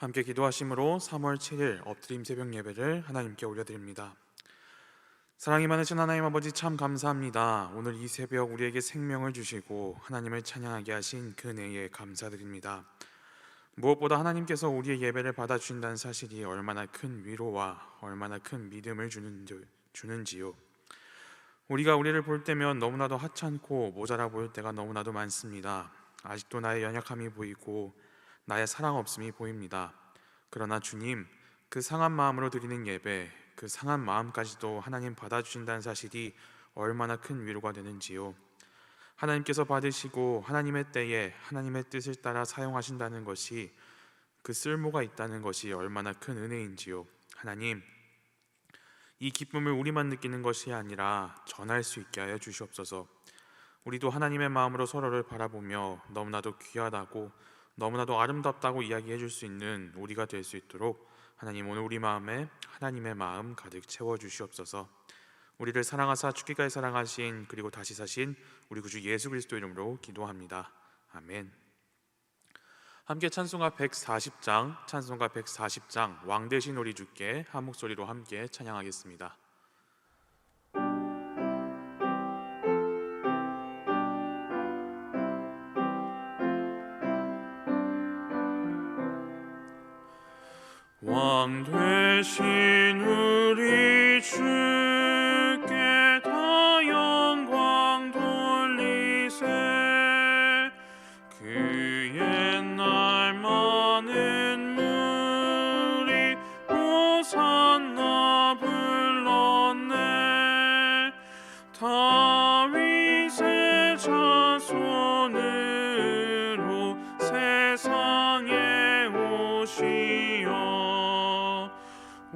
함께 기도하심으로 3월 7일 엎드림 새벽 예배를 하나님께 올려드립니다. 사랑이 많으신 하나님 아버지, 참 감사합니다. 오늘 이 새벽 우리에게 생명을 주시고 하나님을 찬양하게 하신 그 은혜에 감사드립니다. 무엇보다 하나님께서 우리의 예배를 받아주신다는 사실이 얼마나 큰 위로와 얼마나 큰 믿음을 주는지요. 우리가 우리를 볼 때면 너무나도 하찮고 모자라 보일 때가 너무나도 많습니다. 아직도 나의 연약함이 보이고 나의 사랑 없음이 보입니다. 그러나 주님, 그 상한 마음으로 드리는 예배, 그 상한 마음까지도 하나님 받아주신다는 사실이 얼마나 큰 위로가 되는지요. 하나님께서 받으시고 하나님의 때에 하나님의 뜻을 따라 사용하신다는 것이, 그 쓸모가 있다는 것이 얼마나 큰 은혜인지요. 하나님, 이 기쁨을 우리만 느끼는 것이 아니라 전할 수 있게 하여 주시옵소서. 우리도 하나님의 마음으로 서로를 바라보며 너무나도 귀하다고, 너무나도 아름답다고 이야기해 줄 수 있는 우리가 될 수 있도록 하나님, 오늘 우리 마음에 하나님의 마음 가득 채워 주시옵소서. 우리를 사랑하사 죽기까지 사랑하신, 그리고 다시 사신 우리 구주 예수 그리스도 이름으로 기도합니다. 아멘. 함께 찬송가 140장 왕 대신 우리 주께 한 목소리로 함께 찬양하겠습니다. 왕 되신 우리 주께 다 영광 돌리세. 그 옛날 많은 무리 호산나 불렀네. 다윗의 자손으로 세상에 오시어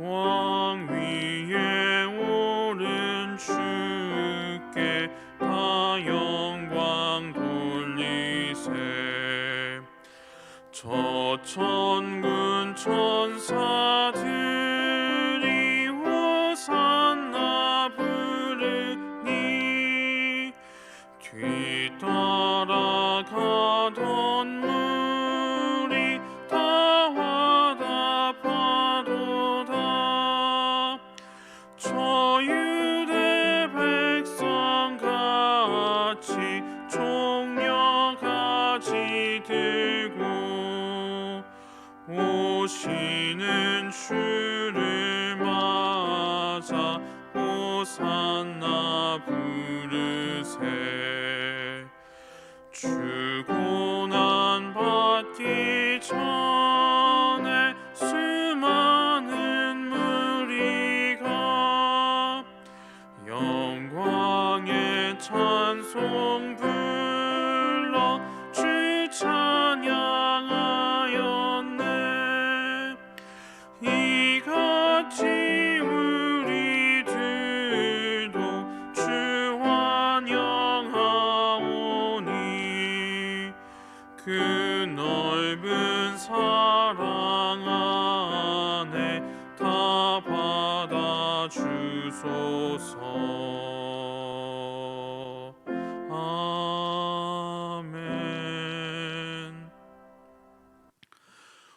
왕 위에 오른 주께 다 영광 돌리세. 저 천군 천사들이 호산나 부르니 뒤따라가던 무리 다 화답하도다. 저 유대 백성같이 종려가지 들고 오시는 주를 맞아 호산나 부르세. 주 고난 받기 전에 수많은 무리가 영광의 찬송 불러 주 찬양하였네. 이같이 우리들도 주 환영하오니 그 넓은 사랑 안에 다 받아주소서. 아멘.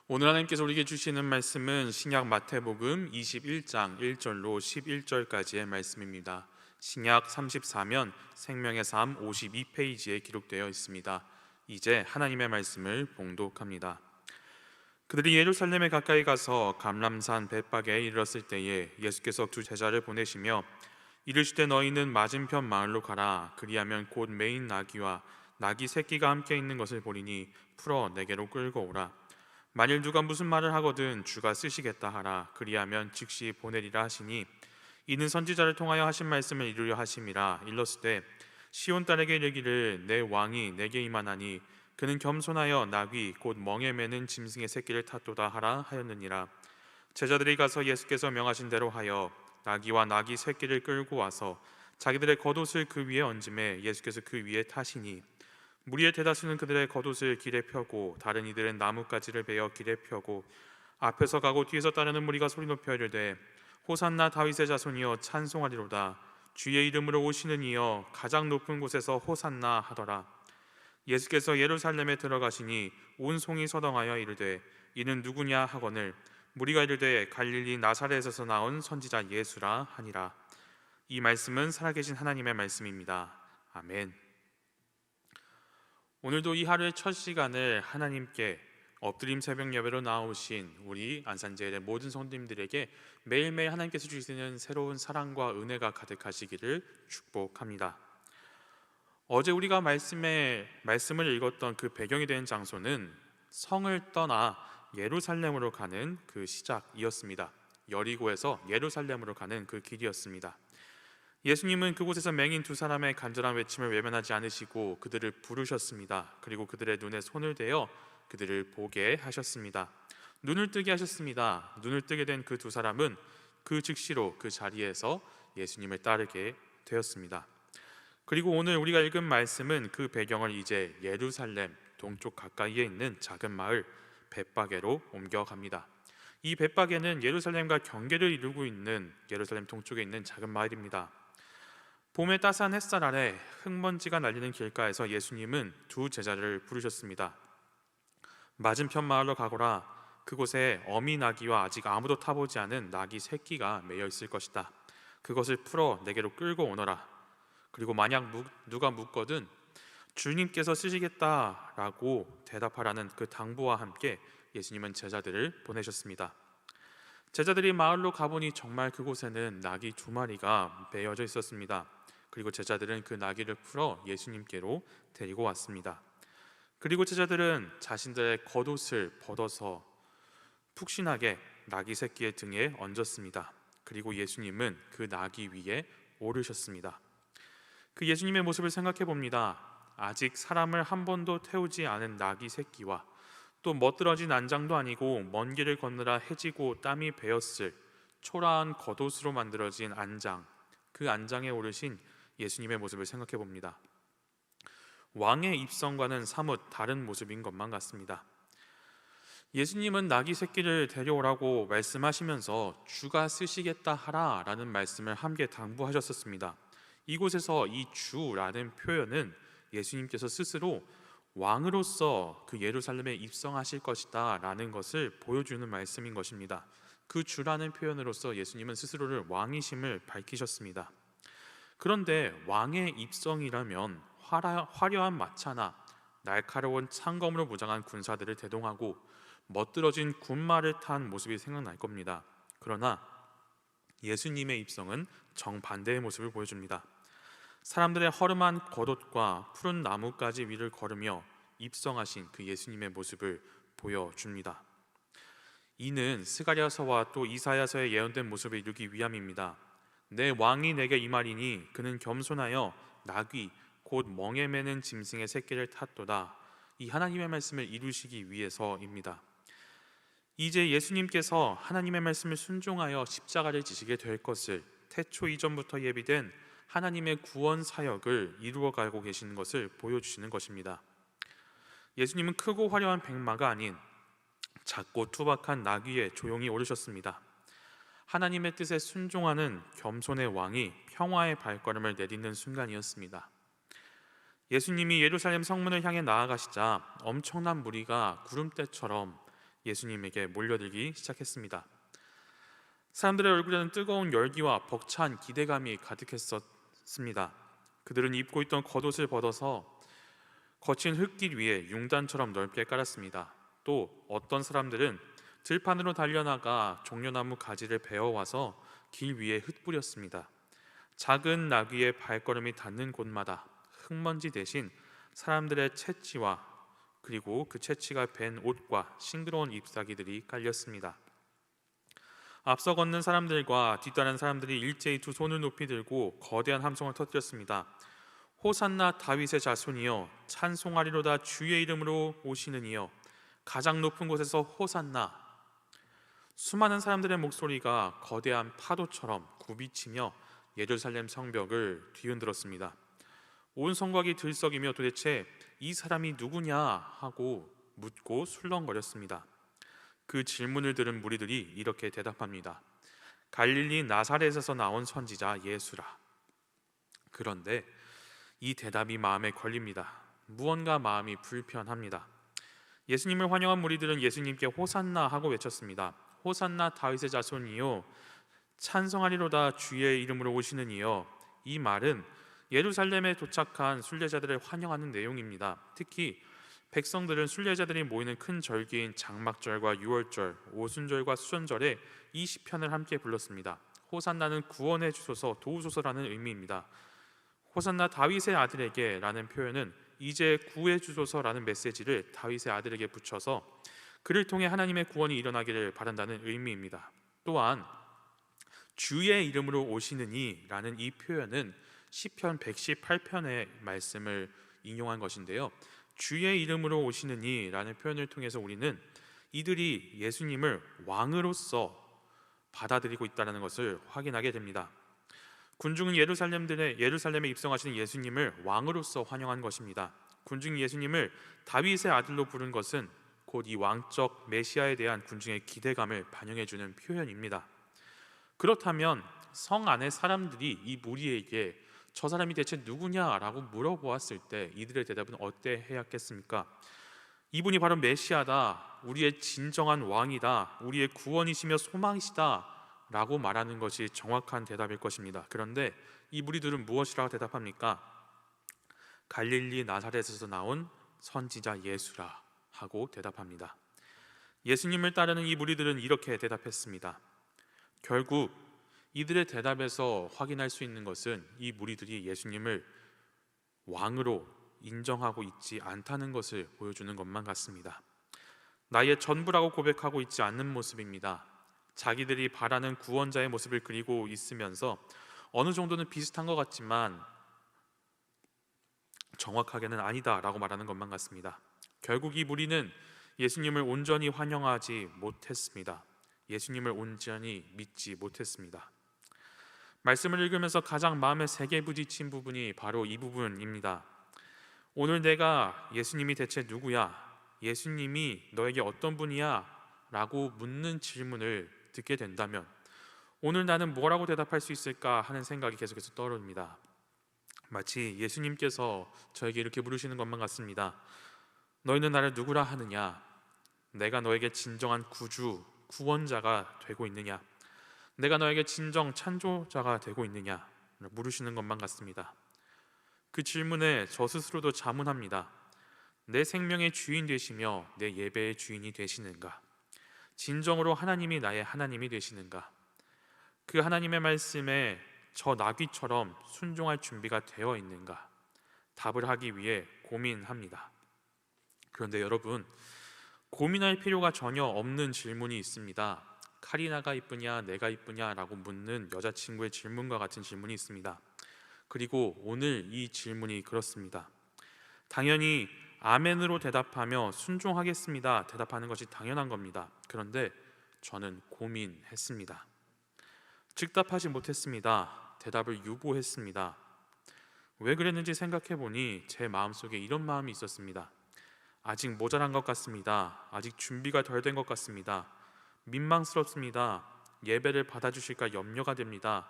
오늘 하나님께서 우리에게 주시는 말씀은 신약 마태복음 21장 1절로 11절까지의 말씀입니다. 신약 34면 생명의 삶 52페이지에 기록되어 있습니다. 이제 하나님의 말씀을 봉독합니다. 그들이 예루살렘에 가까이 가서 감람산 벳박에 이르렀을 때에 예수께서 두 제자를 보내시며 이르시되 너희는 맞은편 마을로 가라. 그리하면 곧 매인 나귀와 나귀 새끼가 함께 있는 것을 보리니 풀어 내게로 끌고 오라. 만일 누가 무슨 말을 하거든 주가 쓰시겠다 하라. 그리하면 즉시 보내리라 하시니, 이는 선지자를 통하여 하신 말씀을 이루려 하심이라. 일렀으되 시온 딸에게 이르기를 내 왕이 내게 임하나니 그는 겸손하여 나귀 곧 멍에 매는 짐승의 새끼를 탔도다 하라 하였느니라. 제자들이 가서 예수께서 명하신 대로 하여 나귀와 나귀 새끼를 끌고 와서 자기들의 겉옷을 그 위에 얹음에 예수께서 그 위에 타시니, 무리의 대다수는 그들의 겉옷을 길에 펴고 다른 이들은 나뭇가지를 베어 길에 펴고 앞에서 가고 뒤에서 따르는 무리가 소리 높여 이르되 호산나 다윗의 자손이여 찬송하리로다. 주의 이름으로 오시는 이여 가장 높은 곳에서 호산나 하더라. 예수께서 예루살렘에 들어가시니 온 송이 서성하여 이르되 이는 누구냐 하거늘 무리가 이르되 갈릴리 나사렛에서 나온 선지자 예수라 하니라. 이 말씀은 살아계신 하나님의 말씀입니다. 아멘. 오늘도 이 하루의 첫 시간을 하나님께 엎드림 새벽 예배로 나오신 우리 안산제일의 모든 성도님들에게 매일매일 하나님께서 주시는 새로운 사랑과 은혜가 가득하시기를 축복합니다. 어제 우리가 말씀을 읽었던 그 배경이 된 장소는 성을 떠나 예루살렘으로 가는 그 시작이었습니다. 여리고에서 예루살렘으로 가는 그 길이었습니다. 예수님은 그곳에서 맹인 두 사람의 간절한 외침을 외면하지 않으시고 그들을 부르셨습니다. 그리고 그들의 눈에 손을 대어 그들을 보게 하셨습니다. 눈을 뜨게 하셨습니다. 눈을 뜨게 된 그 두 사람은 그 즉시로 그 자리에서 예수님을 따르게 되었습니다. 그리고 오늘 우리가 읽은 말씀은 그 배경을 이제 예루살렘 동쪽 가까이에 있는 작은 마을 벳바게로 옮겨갑니다. 이 벳바게는 예루살렘과 경계를 이루고 있는 예루살렘 동쪽에 있는 작은 마을입니다. 봄의 따스한 햇살 아래 흙먼지가 날리는 길가에서 예수님은 두 제자를 부르셨습니다. 맞은편 마을로 가거라. 그곳에 어미 나귀와 아직 아무도 타보지 않은 나귀 새끼가 매여 있을 것이다. 그것을 풀어 내게로 끌고 오너라. 그리고 만약 누가 묻거든 주님께서 쓰시겠다라고 대답하라는 그 당부와 함께 예수님은 제자들을 보내셨습니다. 제자들이 마을로 가보니 정말 그곳에는 나귀 두 마리가 매여져 있었습니다. 그리고 제자들은 그 나귀를 풀어 예수님께로 데리고 왔습니다. 그리고 제자들은 자신들의 겉옷을 벗어서 푹신하게 나귀 새끼의 등에 얹었습니다. 그리고 예수님은 그 나귀 위에 오르셨습니다. 그 예수님의 모습을 생각해 봅니다. 아직 사람을 한 번도 태우지 않은 나귀 새끼와 또 멋들어진 안장도 아니고 먼 길을 걷느라 해지고 땀이 배었을 초라한 겉옷으로 만들어진 안장, 그 안장에 오르신 예수님의 모습을 생각해 봅니다. 왕의 입성과는 사뭇 다른 모습인 것만 같습니다. 예수님은 나귀 새끼를 데려오라고 말씀하시면서 주가 쓰시겠다 하라 라는 말씀을 함께 당부하셨었습니다. 이곳에서 이 주라는 표현은 예수님께서 스스로 왕으로서 그 예루살렘에 입성하실 것이다 라는 것을 보여주는 말씀인 것입니다. 그 주라는 표현으로서 예수님은 스스로를 왕이심을 밝히셨습니다. 그런데 왕의 입성이라면 화려한 마차나 날카로운 창검으로 무장한 군사들을 대동하고 멋들어진 군마를 탄 모습이 생각날 겁니다. 그러나 예수님의 입성은 정반대의 모습을 보여줍니다. 사람들의 허름한 겉옷과 푸른 나뭇가지 위를 걸으며 입성하신 그 예수님의 모습을 보여줍니다. 이는 스가랴서와 또 이사야서에 예언된 모습을 이루기 위함입니다. 내 왕이 내게 임하리니 그는 겸손하여 나귀 곧 멍에 매는 짐승의 새끼를 탔도다. 이 하나님의 말씀을 이루시기 위해서입니다. 이제 예수님께서 하나님의 말씀을 순종하여 십자가를 지시게 될 것을 태초 이전부터 예비된 하나님의 구원 사역을 이루어가고 계시는 것을 보여주시는 것입니다. 예수님은 크고 화려한 백마가 아닌 작고 투박한 나귀에 조용히 오르셨습니다. 하나님의 뜻에 순종하는 겸손의 왕이 평화의 발걸음을 내딛는 순간이었습니다. 예수님이 예루살렘 성문을 향해 나아가시자 엄청난 무리가 구름대처럼 예수님에게 몰려들기 시작했습니다. 사람들의 얼굴에는 뜨거운 열기와 벅찬 기대감이 가득했었습니다. 그들은 입고 있던 겉옷을 벗어서 거친 흙길 위에 융단처럼 넓게 깔았습니다. 또 어떤 사람들은 들판으로 달려나가 종려나무 가지를 베어와서 길 위에 흩뿌렸습니다. 작은 나귀의 발걸음이 닿는 곳마다 흙먼지 대신 사람들의 채취와 그리고 그 채취가 밴 옷과 싱그러운 잎사귀들이 깔렸습니다. 앞서 걷는 사람들과 뒤따른 사람들이 일제히 두 손을 높이 들고 거대한 함성을 터뜨렸습니다. 호산나 다윗의 자손이여, 찬송하리로다 주의 이름으로 오시는 이여, 가장 높은 곳에서 호산나. 수많은 사람들의 목소리가 거대한 파도처럼 굽이치며 예루살렘 성벽을 뒤흔들었습니다. 온 성곽이 들썩이며 도대체 이 사람이 누구냐 하고 묻고 술렁거렸습니다. 그 질문을 들은 무리들이 이렇게 대답합니다. 갈릴리 나사렛에서 나온 선지자 예수라. 그런데 이 대답이 마음에 걸립니다. 무언가 마음이 불편합니다. 예수님을 환영한 무리들은 예수님께 호산나 하고 외쳤습니다. 호산나 다윗의 자손이요 찬송하리로다 주의 이름으로 오시는 이여. 이 말은 예루살렘에 도착한 순례자들을 환영하는 내용입니다. 특히 백성들은 순례자들이 모이는 큰 절기인 장막절과 유월절, 오순절과 수전절에 이 시편을 함께 불렀습니다. 호산나는 구원해 주소서, 도우소서라는 의미입니다. 호산나 다윗의 아들에게 라는 표현은 이제 구해 주소서라는 메시지를 다윗의 아들에게 붙여서 그를 통해 하나님의 구원이 일어나기를 바란다는 의미입니다. 또한 주의 이름으로 오시느니 라는 이 표현은 시편 118편의 말씀을 인용한 것인데요, 주의 이름으로 오시느니 라는 표현을 통해서 우리는 이들이 예수님을 왕으로서 받아들이고 있다는 것을 확인하게 됩니다. 군중은 예루살렘에 입성하시는 예수님을 왕으로서 환영한 것입니다. 군중이 예수님을 다윗의 아들로 부른 것은 곧 이 왕적 메시아에 대한 군중의 기대감을 반영해주는 표현입니다. 그렇다면 성 안의 사람들이 이 무리에게 저 사람이 대체 누구냐라고 물어보았을 때 이들의 대답은 어때야겠습니까? 이분이 바로 메시아다, 우리의 진정한 왕이다, 우리의 구원이시며 소망이시다 라고 말하는 것이 정확한 대답일 것입니다. 그런데 이 무리들은 무엇이라고 대답합니까? 갈릴리 나사렛에서 나온 선지자 예수라 하고 대답합니다. 예수님을 따르는 이 무리들은 이렇게 대답했습니다. 결국 이들의 대답에서 확인할 수 있는 것은 이 무리들이 예수님을 왕으로 인정하고 있지 않다는 것을 보여주는 것만 같습니다. 나의 전부라고 고백하고 있지 않는 모습입니다. 자기들이 바라는 구원자의 모습을 그리고 있으면서 어느 정도는 비슷한 것 같지만 정확하게는 아니다라고 말하는 것만 같습니다. 결국 이 무리는 예수님을 온전히 환영하지 못했습니다. 예수님을 온전히 믿지 못했습니다. 말씀을 읽으면서 가장 마음에 세게 부딪힌 부분이 바로 이 부분입니다. 오늘 내가 예수님이 대체 누구야? 예수님이 너에게 어떤 분이야? 라고 묻는 질문을 듣게 된다면 오늘 나는 뭐라고 대답할 수 있을까 하는 생각이 계속해서 떠오릅니다. 마치 예수님께서 저에게 이렇게 물으시는 것만 같습니다. 너희는 나를 누구라 하느냐? 내가 너에게 진정한 구주, 구원자가 되고 있느냐? 내가 너에게 진정 찬조자가 되고 있느냐? 물으시는 것만 같습니다. 그 질문에 저 스스로도 자문합니다. 내 생명의 주인 되시며 내 예배의 주인이 되시는가? 진정으로 하나님이 나의 하나님이 되시는가? 그 하나님의 말씀에 저 나귀처럼 순종할 준비가 되어 있는가? 답을 하기 위해 고민합니다. 그런데 여러분, 고민할 필요가 전혀 없는 질문이 있습니다. 카리나가 이쁘냐 내가 이쁘냐 라고 묻는 여자친구의 질문과 같은 질문이 있습니다. 그리고 오늘 이 질문이 그렇습니다. 당연히 아멘으로 대답하며 순종하겠습니다 대답하는 것이 당연한 겁니다. 그런데 저는 고민했습니다. 즉답하지 못했습니다. 대답을 유보했습니다. 왜 그랬는지 생각해보니 제 마음속에 이런 마음이 있었습니다. 아직 모자란 것 같습니다. 아직 준비가 덜 된 것 같습니다. 민망스럽습니다. 예배를 받아주실까 염려가 됩니다.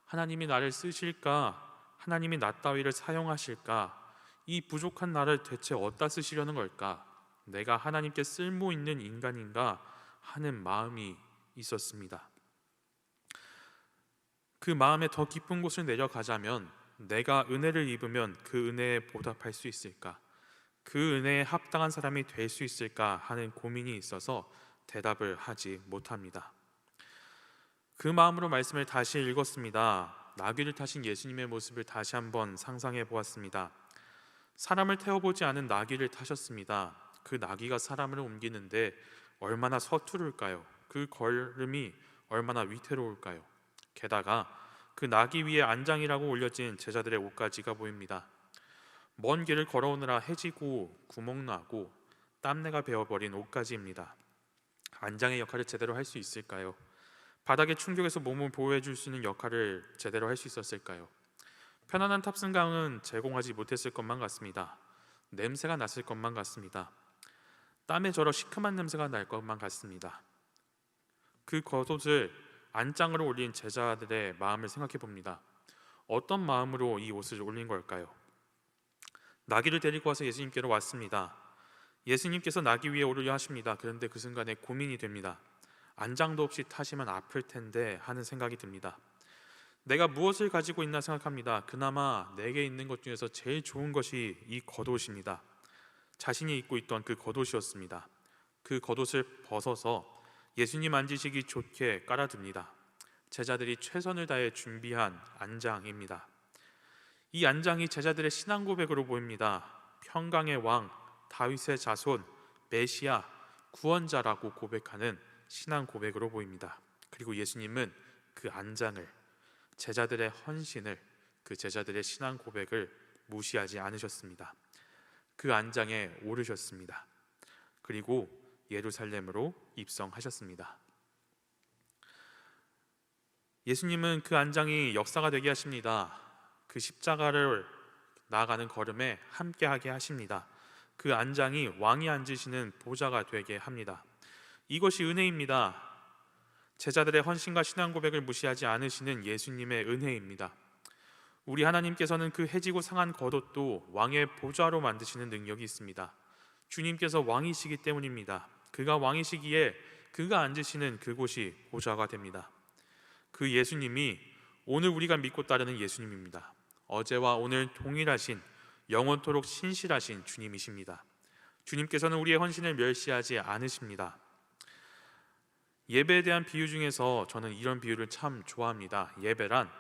하나님이 나를 쓰실까? 하나님이 나 따위를 사용하실까? 이 부족한 나를 대체 어디다 쓰시려는 걸까? 내가 하나님께 쓸모 있는 인간인가? 하는 마음이 있었습니다. 그 마음에 더 깊은 곳을 내려가자면 내가 은혜를 입으면 그 은혜에 보답할 수 있을까? 그 은혜에 합당한 사람이 될 수 있을까 하는 고민이 있어서 대답을 하지 못합니다. 그 마음으로 말씀을 다시 읽었습니다. 나귀를 타신 예수님의 모습을 다시 한번 상상해 보았습니다. 사람을 태워보지 않은 나귀를 타셨습니다. 그 나귀가 사람을 옮기는데 얼마나 서투를까요? 그 걸음이 얼마나 위태로울까요? 게다가 그 나귀 위에 안장이라고 올려진 제자들의 옷가지가 보입니다. 먼 길을 걸어오느라 해지고 구멍나고 땀내가 배어버린 옷가지입니다. 안장의 역할을 제대로 할 수 있을까요? 바닥의 충격에서 몸을 보호해 줄 수 있는 역할을 제대로 할 수 있었을까요? 편안한 탑승강은 제공하지 못했을 것만 같습니다. 냄새가 났을 것만 같습니다. 땀에 절어 시큼한 냄새가 날 것만 같습니다. 그 겉옷을 안장으로 올린 제자들의 마음을 생각해 봅니다. 어떤 마음으로 이 옷을 올린 걸까요? 나귀를 데리고 와서 예수님께로 왔습니다. 예수님께서 나귀 위에 오르려 하십니다. 그런데 그 순간에 고민이 됩니다. 안장도 없이 타시면 아플 텐데 하는 생각이 듭니다. 내가 무엇을 가지고 있나 생각합니다. 그나마 내게 있는 것 중에서 제일 좋은 것이 이 겉옷입니다. 자신이 입고 있던 그 겉옷이었습니다. 그 겉옷을 벗어서 예수님 앉으시기 좋게 깔아둡니다. 제자들이 최선을 다해 준비한 안장입니다. 이 안장이 제자들의 신앙 고백으로 보입니다. 평강의 왕, 다윗의 자손, 메시아, 구원자라고 고백하는 신앙 고백으로 보입니다. 그리고 예수님은 그 안장을, 제자들의 헌신을, 그 제자들의 신앙 고백을 무시하지 않으셨습니다. 그 안장에 오르셨습니다. 그리고 예루살렘으로 입성하셨습니다. 예수님은 그 안장이 역사가 되게 하십니다. 그 십자가를 나아가는 걸음에 함께하게 하십니다. 그 안장이 왕이 앉으시는 보좌가 되게 합니다. 이것이 은혜입니다. 제자들의 헌신과 신앙 고백을 무시하지 않으시는 예수님의 은혜입니다. 우리 하나님께서는 그 해지고 상한 겉옷도 왕의 보좌로 만드시는 능력이 있습니다. 주님께서 왕이시기 때문입니다. 그가 왕이시기에 그가 앉으시는 그곳이 보좌가 됩니다. 그 예수님이 오늘 우리가 믿고 따르는 예수님입니다. 어제와 오늘 동일하신, 영원토록 신실하신 주님이십니다. 주님께서는 우리의 헌신을 멸시하지 않으십니다. 예배에 대한 비유 중에서 저는 이런 비유를 참 좋아합니다. 예배란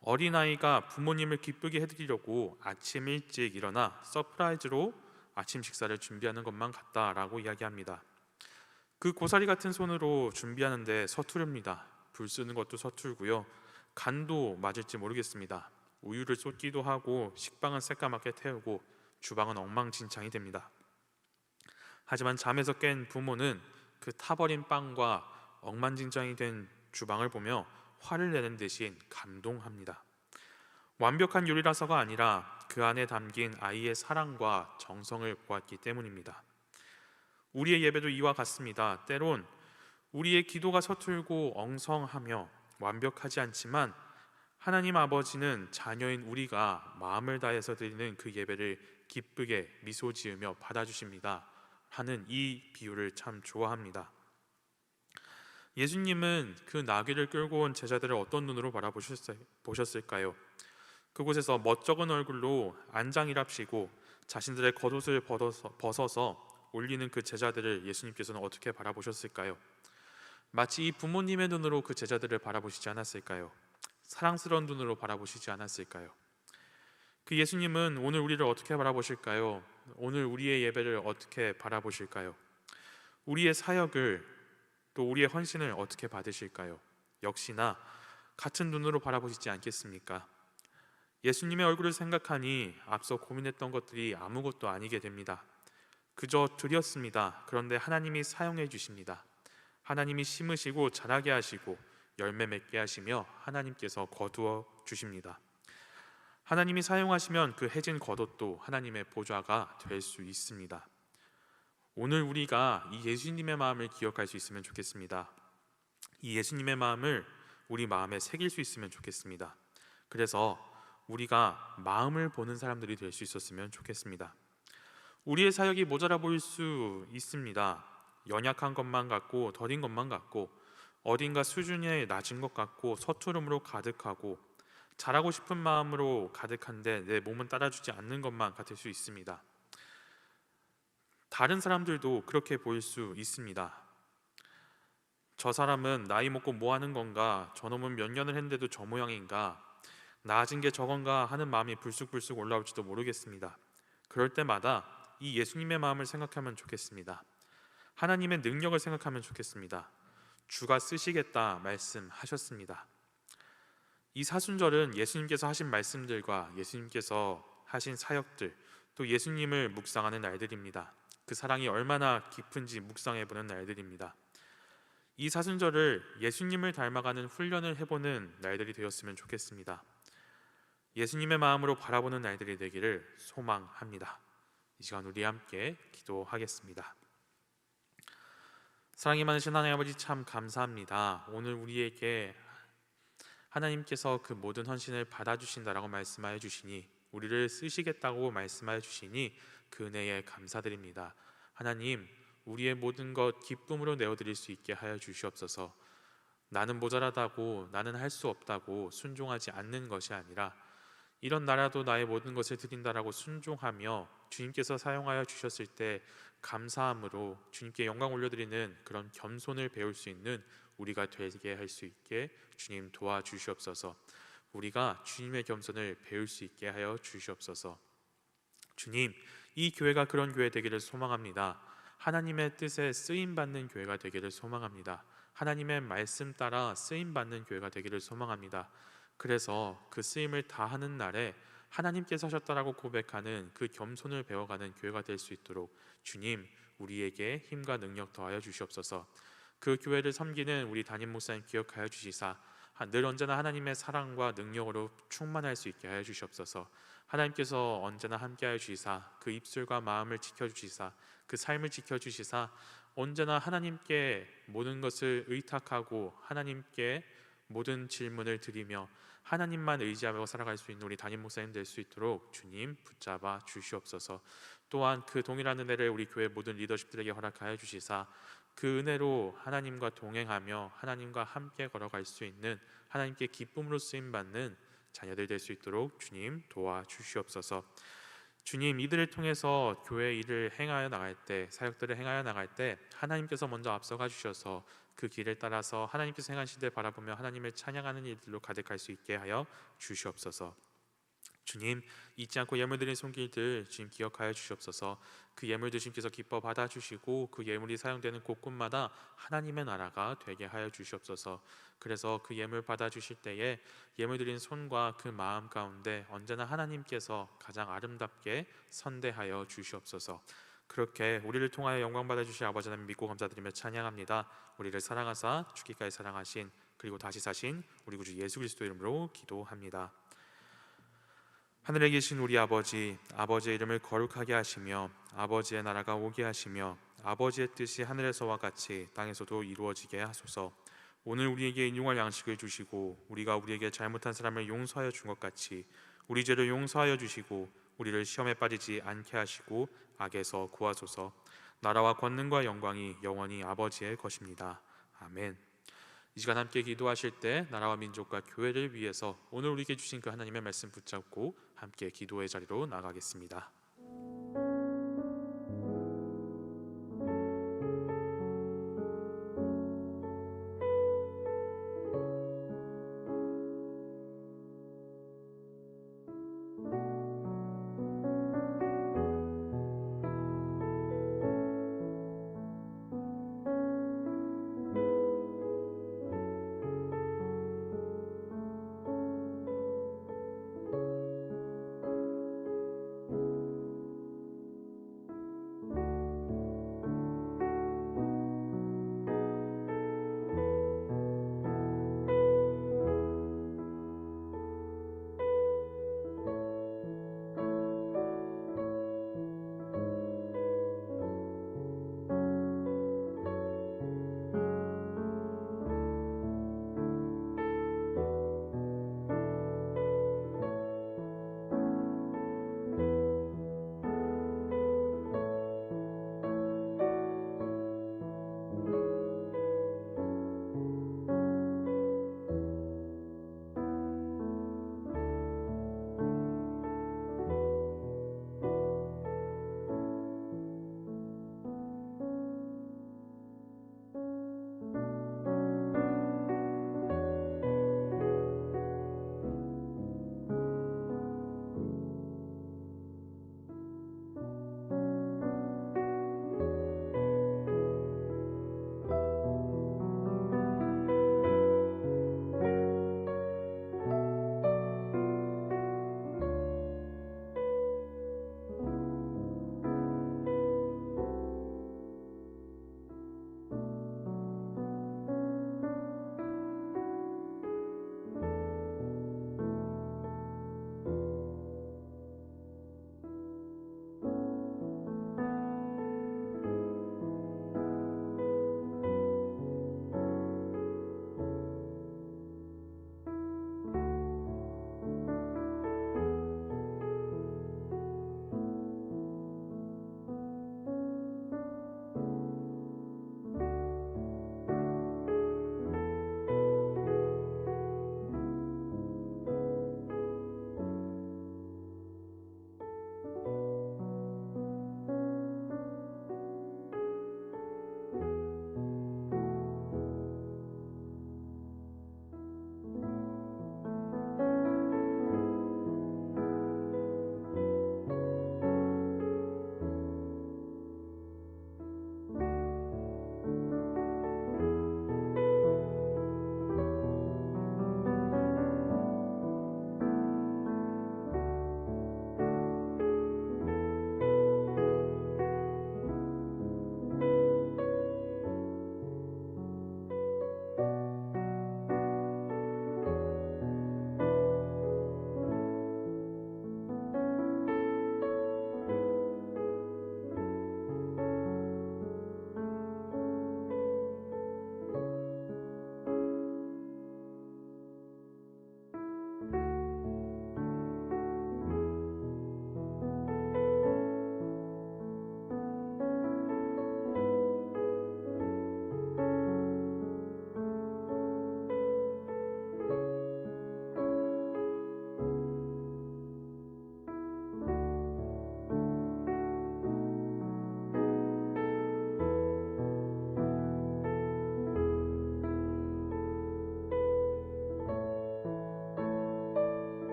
어린아이가 부모님을 기쁘게 해드리려고 아침 일찍 일어나 서프라이즈로 아침 식사를 준비하는 것만 같다라고 이야기합니다. 그 고사리 같은 손으로 준비하는데 서투릅니다. 불 쓰는 것도 서툴고요. 간도 맞을지 모르겠습니다. 우유를 쏟기도 하고 식빵은 새까맣게 태우고 주방은 엉망진창이 됩니다. 하지만 잠에서 깬 부모는 그 타버린 빵과 엉망진창이 된 주방을 보며 화를 내는 대신 감동합니다. 완벽한 요리라서가 아니라 그 안에 담긴 아이의 사랑과 정성을 보았기 때문입니다. 우리의 예배도 이와 같습니다. 때론 우리의 기도가 서툴고 엉성하며 완벽하지 않지만 하나님 아버지는 자녀인 우리가 마음을 다해서 드리는 그 예배를 기쁘게 미소 지으며 받아주십니다 하는 이 비유를 참 좋아합니다. 예수님은 그 나귀를 끌고 온 제자들을 어떤 눈으로 바라보셨을까요? 그곳에서 멋쩍은 얼굴로 안장이랍시고 자신들의 겉옷을 벗어서 올리는 그 제자들을 예수님께서는 어떻게 바라보셨을까요? 마치 이 부모님의 눈으로 그 제자들을 바라보시지 않았을까요? 사랑스러운 눈으로 바라보시지 않았을까요? 그 예수님은 오늘 우리를 어떻게 바라보실까요? 오늘 우리의 예배를 어떻게 바라보실까요? 우리의 사역을, 또 우리의 헌신을 어떻게 받으실까요? 역시나 같은 눈으로 바라보시지 않겠습니까? 예수님의 얼굴을 생각하니 앞서 고민했던 것들이 아무것도 아니게 됩니다. 그저 드렸습니다. 그런데 하나님이 사용해 주십니다. 하나님이 심으시고 자라게 하시고 열매 맺게 하시며 하나님께서 거두어 주십니다. 하나님이 사용하시면 그 해진 겉옷도 하나님의 보좌가 될 수 있습니다. 오늘 우리가 이 예수님의 마음을 기억할 수 있으면 좋겠습니다. 이 예수님의 마음을 우리 마음에 새길 수 있으면 좋겠습니다. 그래서 우리가 마음을 보는 사람들이 될 수 있었으면 좋겠습니다. 우리의 사역이 모자라 보일 수 있습니다. 연약한 것만 같고 더딘 것만 같고 어딘가 수준이 낮은 것 같고 서투름으로 가득하고 잘하고 싶은 마음으로 가득한데 내 몸은 따라주지 않는 것만 같을 수 있습니다. 다른 사람들도 그렇게 보일 수 있습니다. 저 사람은 나이 먹고 뭐 하는 건가? 저놈은 몇 년을 했는데도 저 모양인가? 나아진 게 저건가 하는 마음이 불쑥불쑥 올라올지도 모르겠습니다. 그럴 때마다 이 예수님의 마음을 생각하면 좋겠습니다. 하나님의 능력을 생각하면 좋겠습니다. 주가 쓰시겠다 말씀하셨습니다. 이 사순절은 예수님께서 하신 말씀들과 예수님께서 하신 사역들, 또 예수님을 묵상하는 날들입니다. 그 사랑이 얼마나 깊은지 묵상해보는 날들입니다. 이 사순절을 예수님을 닮아가는 훈련을 해보는 날들이 되었으면 좋겠습니다. 예수님의 마음으로 바라보는 날들이 되기를 소망합니다. 이 시간 우리 함께 기도하겠습니다. 사랑이 많으신 하나님 아버지, 참 감사합니다. 오늘 우리에게 하나님께서 그 모든 헌신을 받아주신다라고 말씀하여 주시니, 우리를 쓰시겠다고 말씀하여 주시니 그 은혜에 감사드립니다. 하나님, 우리의 모든 것 기쁨으로 내어드릴 수 있게 하여 주시옵소서. 나는 모자라다고, 나는 할 수 없다고 순종하지 않는 것이 아니라 이런 나라도 나의 모든 것을 드린다라고 순종하며 주님께서 사용하여 주셨을 때 감사함으로 주님께 영광 올려드리는 그런 겸손을 배울 수 있는 우리가 되게 할 수 있게 주님 도와주시옵소서. 우리가 주님의 겸손을 배울 수 있게 하여 주시옵소서. 주님, 이 교회가 그런 교회 되기를 소망합니다. 하나님의 뜻에 쓰임받는 교회가 되기를 소망합니다. 하나님의 말씀 따라 쓰임받는 교회가 되기를 소망합니다. 그래서 그 쓰임을 다하는 날에 하나님께서 하셨다라고 고백하는 그 겸손을 배워가는 교회가 될 수 있도록 주님, 우리에게 힘과 능력 더하여 주시옵소서. 그 교회를 섬기는 우리 담임 목사님 기억하여 주시사 늘 언제나 하나님의 사랑과 능력으로 충만할 수 있게 하여 주시옵소서. 하나님께서 언제나 함께하여 주시사 그 입술과 마음을 지켜주시사 그 삶을 지켜주시사 언제나 하나님께 모든 것을 의탁하고 하나님께 모든 질문을 드리며 하나님만 의지하며 살아갈 수 있는 우리 담임 목사님 될 수 있도록 주님 붙잡아 주시옵소서. 또한 그 동일한 은혜를 우리 교회 모든 리더십들에게 허락하여 주시사 그 은혜로 하나님과 동행하며 하나님과 함께 걸어갈 수 있는 하나님께 기쁨으로 쓰임받는 자녀들 될 수 있도록 주님 도와주시옵소서. 주님, 이들을 통해서 교회 일을 행하여 나갈 때, 사역들을 행하여 나갈 때 하나님께서 먼저 앞서가 주셔서 그 길을 따라서 하나님께서 행하신 데 바라보며 하나님을 찬양하는 일들로 가득할 수 있게 하여 주시옵소서. 주님, 잊지 않고 예물 드린 손길들 주님 기억하여 주시옵소서. 그 예물들 주님께서 기뻐 받아주시고 그 예물이 사용되는 곳곳마다 하나님의 나라가 되게 하여 주시옵소서. 그래서 그 예물 받아주실 때에 예물 드린 손과 그 마음 가운데 언제나 하나님께서 가장 아름답게 선대하여 주시옵소서. 그렇게 우리를 통하여 영광 받아주실 아버지 하나님 믿고 감사드리며 찬양합니다. 우리를 사랑하사 죽기까지 사랑하신 그리고 다시 사신 우리 구주 예수 그리스도 이름으로 기도합니다. 하늘에 계신 우리 아버지, 아버지의 이름을 거룩하게 하시며 아버지의 나라가 오게 하시며 아버지의 뜻이 하늘에서와 같이 땅에서도 이루어지게 하소서. 오늘 우리에게 일용할 양식을 주시고 우리가 우리에게 잘못한 사람을 용서하여 준 것 같이 우리 죄를 용서하여 주시고 우리를 시험에 빠지지 않게 하시고 악에서 구하소서. 나라와 권능과 영광이 영원히 아버지의 것입니다. 아멘. 이 시간 함께 기도하실 때 나라와 민족과 교회를 위해서 오늘 우리에게 주신 그 하나님의 말씀 붙잡고 함께 기도의 자리로 나가겠습니다.